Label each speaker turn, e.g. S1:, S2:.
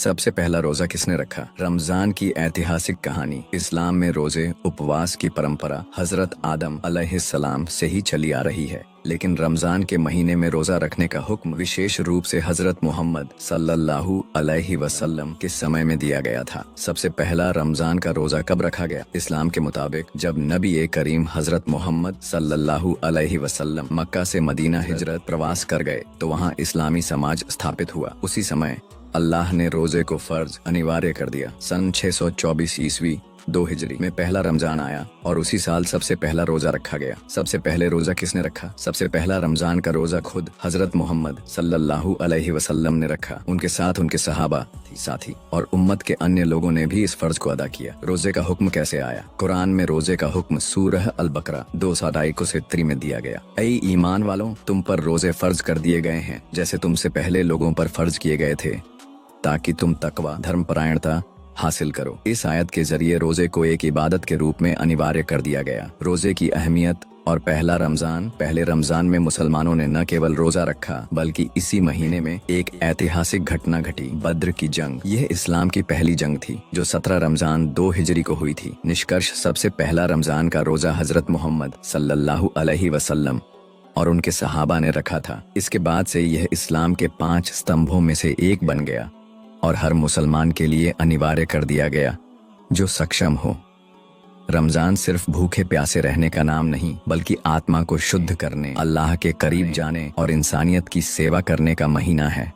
S1: सबसे पहला रोजा किसने रखा? रमजान की ऐतिहासिक कहानी। इस्लाम में रोजे उपवास की परंपरा हजरत आदम अलैहिस्सलाम से ही चली आ रही है, लेकिन रमजान के महीने में रोजा रखने का हुक्म विशेष रूप से हजरत मोहम्मद सल्लल्लाहु अलैहि वसल्लम के समय में दिया गया था। सबसे पहला रमजान का रोजा कब रखा गया? इस्लाम के मुताबिक जब नबी करीम हजरत मोहम्मद सल्लल्लाहु अलैहि वसल्लम मक्का से मदीना हिजरत प्रवास कर गए तो वहाँ इस्लामी समाज स्थापित हुआ। उसी समय अल्लाह ने रोजे को फर्ज अनिवार्य कर दिया। सन 624 ईस्वी 2 हिजरी में पहला रमजान आया और उसी साल सबसे पहला रोजा रखा गया। सबसे पहले रोजा किसने रखा? सबसे पहला रमजान का रोजा खुद हजरत मोहम्मद सल्लल्लाहु अलैहि वसल्लम ने रखा। उनके साथ उनके सहाबा, साथी और उम्मत के अन्य लोगों ने भी इस फर्ज को अदा किया। रोजे का हुक्म कैसे आया? कुरान में रोजे का हुक्म सूरह अल बकरा 223 में दिया गया। ऐ ईमान वालों, तुम पर रोजे फर्ज कर दिए गए हैं जैसे तुमसे पहले लोगों पर फर्ज किए गए थे, ताकि तुम तकवा धर्मपरायणता हासिल करो। इस आयत के जरिए रोजे को एक इबादत के रूप में अनिवार्य कर दिया गया। रोजे की अहमियत और पहले रमजान में मुसलमानों ने न केवल रोजा रखा बल्कि इसी महीने में एक ऐतिहासिक घटना घटी, बद्र की जंग। यह इस्लाम की पहली जंग थी जो 17 रमजान 2 हिजरी को हुई थी। निष्कर्ष, सबसे पहला रमजान का रोजा हजरत मोहम्मद सल्लल्लाहु अलैहि वसल्लम और उनके सहाबा ने रखा था। इसके बाद से यह इस्लाम के 5 स्तंभों में से एक बन गया और हर मुसलमान के लिए अनिवार्य कर दिया गया जो सक्षम हो। रमजान सिर्फ भूखे प्यासे रहने का नाम नहीं, बल्कि आत्मा को शुद्ध करने, अल्लाह के करीब जाने और इंसानियत की सेवा करने का महीना है।